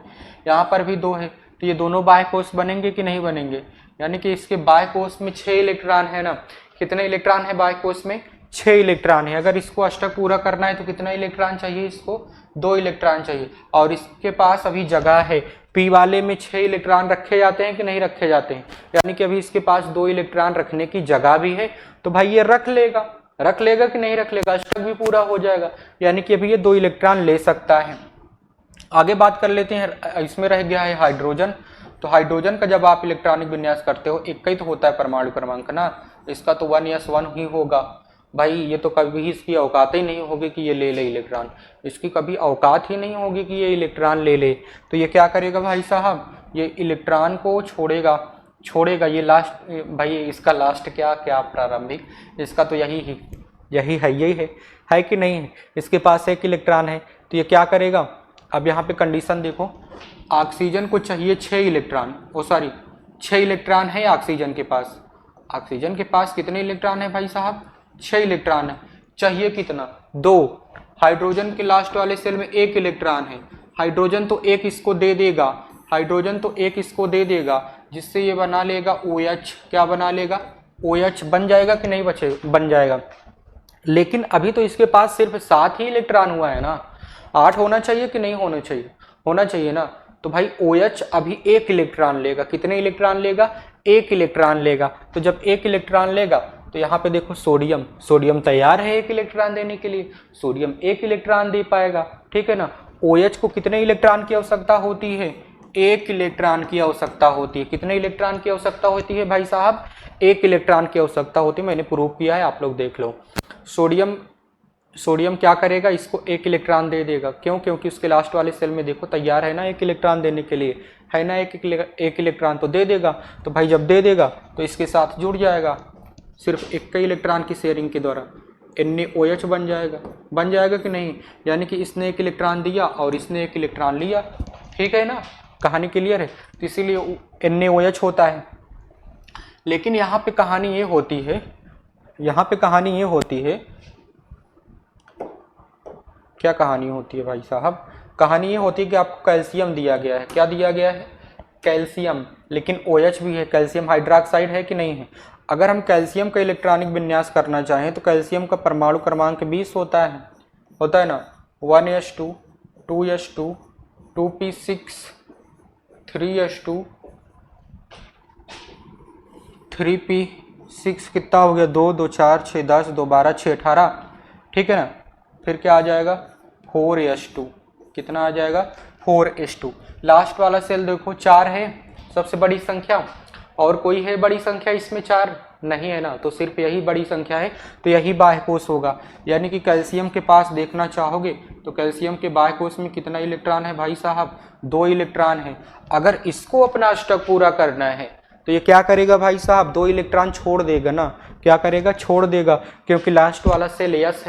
यहाँ पर भी 2 है, तो ये दोनों बाह्य कोष बनेंगे कि नहीं बनेंगे? यानी कि इसके बाह्य कोष में 6 इलेक्ट्रॉन है ना। कितने इलेक्ट्रॉन है बाह्य कोष में? 6 इलेक्ट्रॉन है। अगर इसको अष्टक पूरा करना है तो कितना इलेक्ट्रॉन चाहिए इसको? 2 इलेक्ट्रॉन चाहिए। और इसके पास अभी जगह है, पी वाले में 6 इलेक्ट्रॉन रखे जाते हैं कि नहीं रखे जाते हैं? यानी कि अभी इसके पास 2 इलेक्ट्रॉन रखने की जगह भी है, तो भाई ये रख लेगा कि नहीं रख लेगा? अष्टक भी पूरा हो जाएगा। यानी कि अभी ये 2 इलेक्ट्रॉन ले सकता है। आगे बात कर लेते हैं। इसमें रह गया है हाइड्रोजन। तो हाइड्रोजन का जब आप इलेक्ट्रॉनिक विन्यास करते हो, एक ही तो होता है परमाणु क्रमांक ना, इसका तो 1s1 ही होगा। भाई ये तो कभी इसकी औकात ही नहीं होगी कि ये ले ले इलेक्ट्रॉन, इसकी कभी औकात ही नहीं होगी कि ये इलेक्ट्रॉन ले ले। तो ये क्या करेगा भाई साहब? ये इलेक्ट्रॉन को छोड़ेगा। ये लास्ट भाई, इसका लास्ट क्या प्रारंभिक, इसका तो यही है कि नहीं है? इसके पास एक इलेक्ट्रॉन है, तो ये क्या करेगा? अब यहाँ पे कंडीशन देखो, ऑक्सीजन को चाहिए 6 इलेक्ट्रॉन, 6 इलेक्ट्रॉन है ऑक्सीजन के पास। ऑक्सीजन के पास कितने इलेक्ट्रॉन है भाई साहब? 6 इलेक्ट्रॉन है, चाहिए कितना 2। हाइड्रोजन के लास्ट वाले सेल में 1 इलेक्ट्रॉन है, हाइड्रोजन तो एक इसको दे देगा, हाइड्रोजन तो एक इसको दे देगा, जिससे ये बना लेगा OH। क्या बना लेगा OH, बन जाएगा कि नहीं बचे, बन जाएगा। लेकिन अभी तो इसके पास सिर्फ 7 ही इलेक्ट्रॉन हुआ है ना, 8 होना चाहिए कि नहीं होना चाहिए, होना चाहिए ना। तो भाई OH अभी 1 इलेक्ट्रॉन लेगा, कितने इलेक्ट्रॉन लेगा 1 इलेक्ट्रॉन लेगा। तो जब 1 इलेक्ट्रॉन लेगा तो यहाँ पे देखो सोडियम, सोडियम तैयार है 1 इलेक्ट्रॉन देने के लिए, सोडियम 1 इलेक्ट्रॉन दे पाएगा, ठीक है ना। OH को कितने इलेक्ट्रॉन की आवश्यकता होती है, 1 इलेक्ट्रॉन की आवश्यकता होती है। कितने इलेक्ट्रॉन की आवश्यकता होती है भाई साहब, 1 इलेक्ट्रॉन की आवश्यकता होती है, मैंने प्रूव किया है, आप लोग देख लो। सोडियम क्या करेगा, इसको 1 इलेक्ट्रॉन दे देगा, क्यों, क्योंकि उसके लास्ट वाले सेल में देखो तैयार है ना 1 इलेक्ट्रॉन देने के लिए, है ना, एक इलेक्ट्रॉन तो दे देगा। तो भाई जब दे देगा तो इसके साथ जुड़ जाएगा, सिर्फ 1 इलेक्ट्रॉन की शेयरिंग के द्वारा NaOH बन जाएगा कि नहीं। यानी कि इसने 1 इलेक्ट्रॉन दिया और इसने 1 इलेक्ट्रॉन लिया, ठीक है ना, कहानी क्लियर है। तो इसीलिए NaOH होता है। लेकिन यहाँ पे कहानी ये होती है, यहाँ पे कहानी ये होती है, क्या कहानी होती है भाई साहब, कहानी ये होती है कि आपको कैल्शियम दिया गया है, क्या दिया गया है, कैल्शियम, लेकिन OH भी है, कैल्शियम हाइड्रोक्साइड है कि नहीं है। अगर हम कैल्शियम का इलेक्ट्रॉनिक विन्यास करना चाहें तो कैल्शियम का परमाणु क्रमांक 20 होता है ना, 1s2 2s2 2p6 3s2 3p6 कितना हो गया, 2 2 4 6 10 2 12 6 18, ठीक है ना। फिर क्या आ जाएगा 4s2, कितना आ जाएगा 4s2। लास्ट वाला सेल देखो 4 है सबसे बड़ी संख्या, और कोई है बड़ी संख्या इसमें 4 नहीं है ना, तो सिर्फ यही बड़ी संख्या है, तो यही बाह्य कोश होगा। यानी कि कैल्शियम के पास देखना चाहोगे तो कैल्शियम के बाह्य कोश में कितना इलेक्ट्रॉन है भाई साहब, 2 इलेक्ट्रॉन है। अगर इसको अपना अष्टक पूरा करना है तो ये क्या करेगा भाई साहब, 2 इलेक्ट्रॉन छोड़ देगा ना, क्या करेगा, छोड़ देगा, क्योंकि लास्ट वाला सेल यस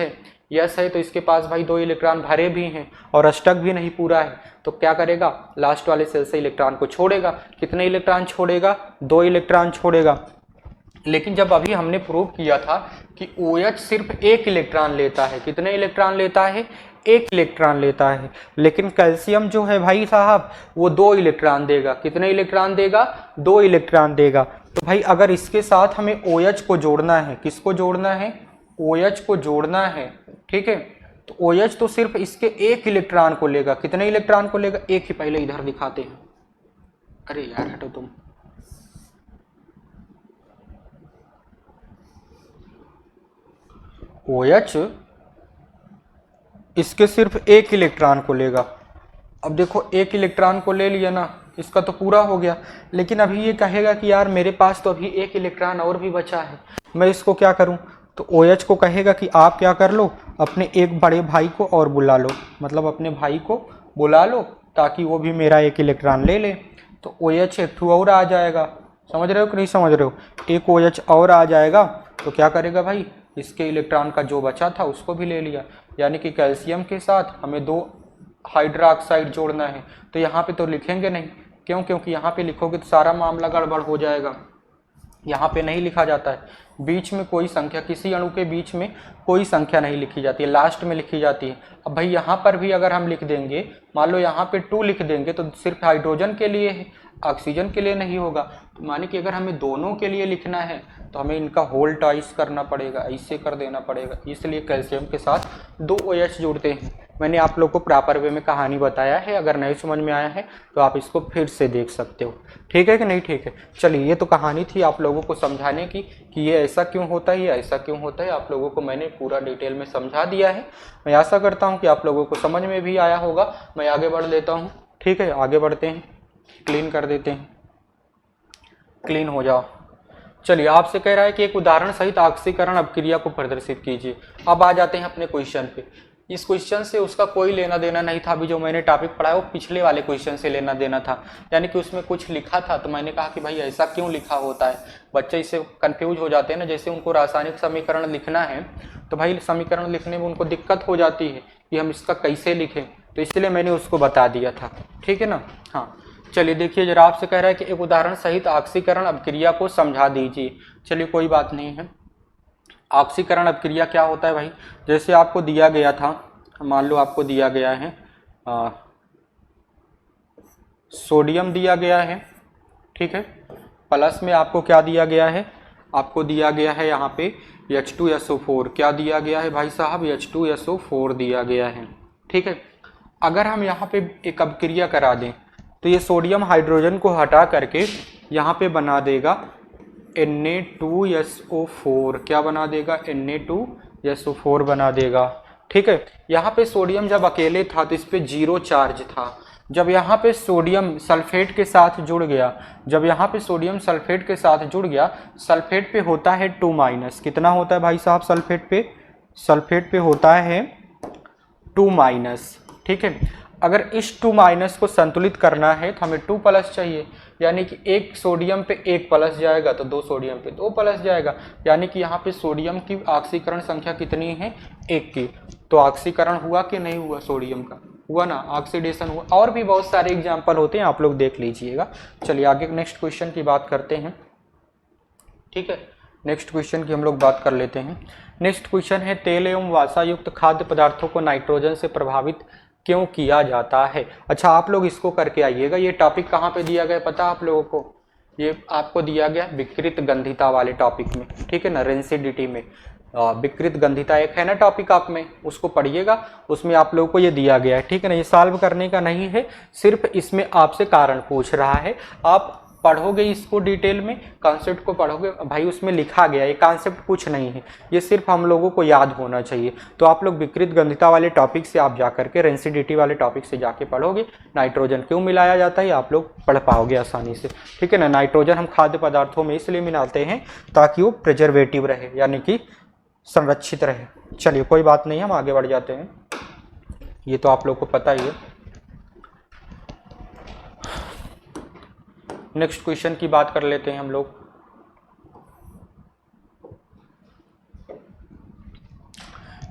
है, तो इसके पास भाई 2 इलेक्ट्रॉन भरे भी हैं और अष्टक भी नहीं पूरा है, तो क्या करेगा, लास्ट वाले सेल से इलेक्ट्रॉन को छोड़ेगा। कितने इलेक्ट्रॉन छोड़ेगा, 2 इलेक्ट्रॉन छोड़ेगा। लेकिन जब अभी हमने प्रूव किया था कि OH सिर्फ 1 इलेक्ट्रॉन लेता है, कितने इलेक्ट्रॉन लेता है, 1 इलेक्ट्रॉन लेता है, लेकिन कैल्शियम जो है भाई साहब वो 2 इलेक्ट्रॉन देगा। कितने इलेक्ट्रॉन देगा, 2 इलेक्ट्रॉन देगा। तो भाई अगर इसके साथ हमें OH को जोड़ना है, किसको जोड़ना है, OH को जोड़ना है, ठीक है, तो OH तो सिर्फ इसके 1 इलेक्ट्रॉन को लेगा। कितने इलेक्ट्रॉन को लेगा, 1 ही, पहले इधर दिखाते हैं, अरे यार हटो तुम, OH इसके सिर्फ 1 इलेक्ट्रॉन को लेगा। अब देखो 1 इलेक्ट्रॉन को ले लिया ना, इसका तो पूरा हो गया, लेकिन अभी ये कहेगा कि यार मेरे पास तो अभी 1 इलेक्ट्रॉन और भी बचा है, मैं इसको क्या करूं, तो OH को कहेगा कि आप क्या कर लो, अपने एक बड़े भाई को और बुला लो, मतलब अपने भाई को बुला लो ताकि वो भी मेरा 1 इलेक्ट्रॉन ले ले। तो OH एक ठू और आ जाएगा, समझ रहे हो कि नहीं समझ रहे हो, एक OH और आ जाएगा, तो क्या करेगा भाई, इसके इलेक्ट्रॉन का जो बचा था उसको भी ले लिया। यानी कि कैल्शियम के साथ हमें 2 हाइड्रोक्साइड जोड़ना है, तो यहाँ पे तो लिखेंगे नहीं, क्यों, क्योंकि यहाँ पे लिखोगे तो सारा मामला गड़बड़ हो जाएगा। यहाँ पे नहीं लिखा जाता है, बीच में कोई संख्या, किसी अणु के बीच में कोई संख्या नहीं लिखी जाती है, लास्ट में लिखी जाती है। अब भाई यहाँ पर भी अगर हम लिख देंगे, मान लो यहाँ पे 2 लिख देंगे तो सिर्फ हाइड्रोजन के लिए है, ऑक्सीजन के लिए नहीं होगा। तो माने कि अगर हमें दोनों के लिए लिखना है तो हमें इनका होल ट्वाइस करना पड़ेगा, ऐसे कर देना पड़ेगा, इसलिए कैल्शियम के साथ 2 OH जुड़ते हैं। मैंने आप लोग को प्रॉपर वे में कहानी बताया है, अगर नहीं समझ में आया है तो आप इसको फिर से देख सकते हो, ठीक है कि नहीं, ठीक है। चलिए, ये तो कहानी थी आप लोगों को समझाने की कि ये ऐसा क्यों होता है, ये ऐसा क्यों होता है, आप लोगों को मैंने पूरा डिटेल में समझा दिया है। मैं आशा करता हूँ कि आप लोगों को समझ में भी आया होगा। मैं आगे बढ़ लेता हूँ, ठीक है, आगे बढ़ते हैं, क्लीन कर देते हैं, क्लीन हो जाओ। चलिए, आपसे कह रहा है कि एक उदाहरण सहित ऑक्सीकरण अभिक्रिया को प्रदर्शित कीजिए। अब आ जाते हैं अपने क्वेश्चन पे। इस क्वेश्चन से उसका कोई लेना देना नहीं था, अभी जो मैंने टॉपिक पढ़ा है वो पिछले वाले क्वेश्चन से लेना देना था, यानी कि उसमें कुछ लिखा था तो मैंने कहा कि भाई ऐसा क्यों लिखा होता है, बच्चे इससे कंफ्यूज हो जाते हैं ना। जैसे उनको रासायनिक समीकरण लिखना है तो भाई समीकरण लिखने में उनको दिक्कत हो जाती है कि हम इसका कैसे लिखें, तो इसलिए मैंने उसको बता दिया था, ठीक है ना। हाँ, चलिए देखिए, जरा आपसे कह रहा है कि एक उदाहरण सहित ऑक्सीकरण अभिक्रिया को समझा दीजिए। चलिए, कोई बात नहीं है, ऑक्सीकरण अपक्रिया क्या होता है भाई, जैसे आपको दिया गया था, मान लो आपको दिया गया है सोडियम दिया गया है, ठीक है, प्लस में आपको क्या दिया गया है, आपको दिया गया है यहाँ पे H2SO4, क्या दिया गया है भाई साहब, H2SO4 दिया गया है, ठीक है। अगर हम यहाँ पे एक अपक्रिया करा दें तो ये सोडियम हाइड्रोजन को हटा करके यहाँ पे बना देगा Na2SO4, क्या बना देगा, Na2SO4 बना देगा, ठीक है। यहाँ पे सोडियम जब अकेले था तो इस पे 0 चार्ज था, जब यहाँ पे सोडियम सल्फेट के साथ जुड़ गया, जब यहाँ पे सोडियम सल्फेट के साथ जुड़ गया, सल्फेट पे होता है 2-, कितना होता है भाई साहब सल्फेट पे होता है 2-, ठीक है। अगर इस 2- को संतुलित करना है तो हमें 2+ चाहिए, यानी कि एक सोडियम पे 1+ जाएगा तो 2 सोडियम पे 2+ जाएगा, यानी कि यहाँ पे सोडियम की ऑक्सीकरण संख्या कितनी है, 1 की। तो ऑक्सीकरण हुआ कि नहीं हुआ, सोडियम का हुआ ना, ऑक्सीडेशन हुआ। और भी बहुत सारे एग्जाम्पल होते हैं, आप लोग देख लीजिएगा। चलिए आगे नेक्स्ट क्वेश्चन की बात करते हैं, ठीक है। नेक्स्ट क्वेश्चन की हम लोग बात कर लेते हैं। नेक्स्ट क्वेश्चन है, तेल एवं वसा युक्त खाद्य पदार्थों को नाइट्रोजन से प्रभावित क्यों किया जाता है। अच्छा, आप लोग इसको करके आइएगा। ये टॉपिक कहाँ पे दिया गया पता आप लोगों को, ये आपको दिया गया विकृत गंधिता वाले टॉपिक में, ठीक है ना, रेंसिडिटी में। विकृत गंधिता एक है ना टॉपिक, आप में उसको पढ़िएगा, उसमें आप लोगों को ये दिया गया है, ठीक है ना। ये सॉल्व करने का नहीं है, सिर्फ इसमें आपसे कारण पूछ रहा है। आप पढ़ोगे इसको डिटेल में, कॉन्सेप्ट को पढ़ोगे भाई, उसमें लिखा गया, ये कॉन्सेप्ट कुछ नहीं है, ये सिर्फ हम लोगों को याद होना चाहिए। तो आप लोग विकृत गंधिता वाले टॉपिक से आप जाकर के रेंसिडिटी वाले टॉपिक से जाके पढ़ोगे, नाइट्रोजन क्यों मिलाया जाता है आप लोग पढ़ पाओगे आसानी से, ठीक है ना। नाइट्रोजन हम खाद्य पदार्थों में इसलिए मिलाते हैं ताकि वो प्रिजर्वेटिव रहे, यानी कि संरक्षित रहे। चलिए कोई बात नहीं, हम आगे बढ़ जाते हैं, ये तो आप लोग को पता ही है। नेक्स्ट क्वेश्चन की बात कर लेते हैं हम लोग।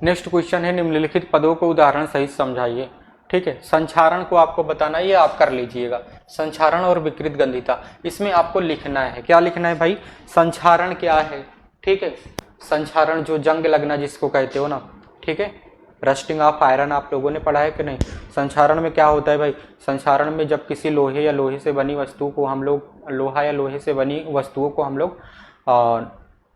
नेक्स्ट क्वेश्चन है, निम्नलिखित पदों को उदाहरण सहित समझाइए, ठीक है। संक्षारण को आपको बताना, ये आप कर लीजिएगा, संक्षारण और विकृत गंधिता, इसमें आपको लिखना है, क्या लिखना है भाई, संक्षारण क्या है, ठीक है। संक्षारण जो जंग लगना जिसको कहते हो ना, ठीक है, रस्टिंग ऑफ आयरन आप लोगों ने पढ़ा है कि नहीं। संक्षारण में क्या होता है भाई, संक्षारण में जब किसी लोहे या लोहे से बनी वस्तु को हम लोग, लोहा या लोहे से बनी वस्तुओं को हम लोग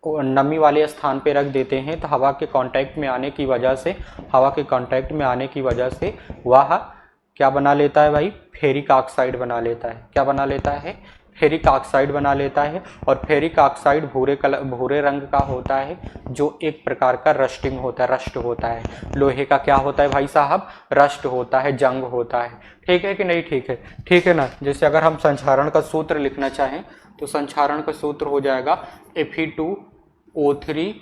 नमी वाले स्थान पे रख देते हैं, तो हवा के कांटेक्ट में आने की वजह से, हवा के कांटेक्ट में आने की वजह से वह क्या बना लेता है भाई, फेरिक ऑक्साइड बना लेता है, क्या बना लेता है, फेरिक ऑक्साइड बना लेता है। और फेरिक ऑक्साइड भूरे रंग का होता है, जो एक प्रकार का रस्टिंग होता है, रस्ट होता है। लोहे का क्या होता है भाई साहब, रस्ट होता है, जंग होता है, ठीक है कि नहीं, ठीक है, ठीक है ना। जैसे अगर हम संक्षारण का सूत्र लिखना चाहें तो संक्षारण का सूत्र हो जाएगा Fe2O3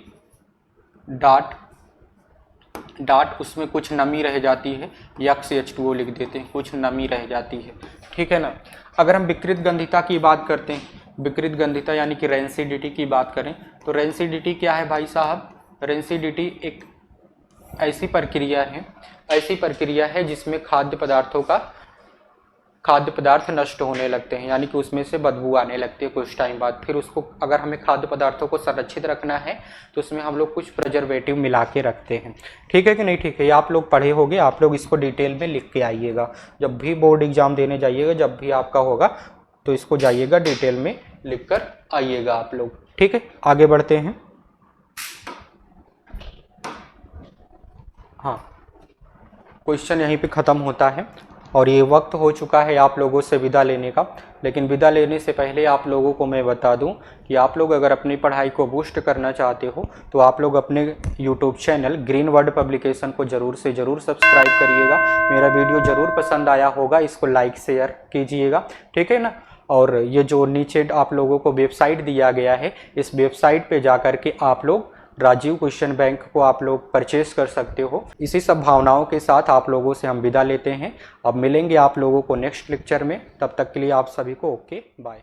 डॉट उसमें कुछ नमी रह जाती है, H2O लिख देते हैं, कुछ नमी रह जाती है, ठीक है ना। अगर हम विकृत गंधिता की बात करते हैं, विकृत गंधिता यानी कि रेंसिडिटी की बात करें, तो रेंसिडिटी क्या है भाई साहब, रेंसिडिटी एक ऐसी प्रक्रिया है जिसमें खाद्य पदार्थ नष्ट होने लगते हैं, यानी कि उसमें से बदबू आने लगती है कुछ टाइम बाद। फिर उसको, अगर हमें खाद्य पदार्थों को संरक्षित रखना है तो उसमें हम लोग कुछ प्रिजर्वेटिव मिला के रखते हैं, ठीक है कि नहीं, ठीक है। ये आप लोग पढ़े होंगे, आप लोग इसको डिटेल में लिख के आइएगा, जब भी बोर्ड एग्जाम देने जाइएगा, जब भी आपका होगा तो इसको जाइएगा डिटेल में लिख कर आइएगा आप लोग, ठीक है। आगे बढ़ते हैं। हाँ, क्वेश्चन यहीं पे ख़त्म होता है और ये वक्त हो चुका है आप लोगों से विदा लेने का। लेकिन विदा लेने से पहले आप लोगों को मैं बता दूं कि आप लोग अगर अपनी पढ़ाई को बूस्ट करना चाहते हो तो आप लोग अपने YouTube channel green word publication को ज़रूर से ज़रूर सब्सक्राइब करिएगा। मेरा वीडियो ज़रूर पसंद आया होगा, इसको लाइक शेयर कीजिएगा, ठीक है ना। और ये जो नीचे आप लोगों को वेबसाइट दिया गया है, इस वेबसाइट पर जा कर के आप लोग राजीव क्वेश्चन बैंक को आप लोग परचेस कर सकते हो। इसी सब भावनाओं के साथ आप लोगों से हम विदा लेते हैं। अब मिलेंगे आप लोगों को नेक्स्ट लेक्चर में, तब तक के लिए आप सभी को ओके बाय।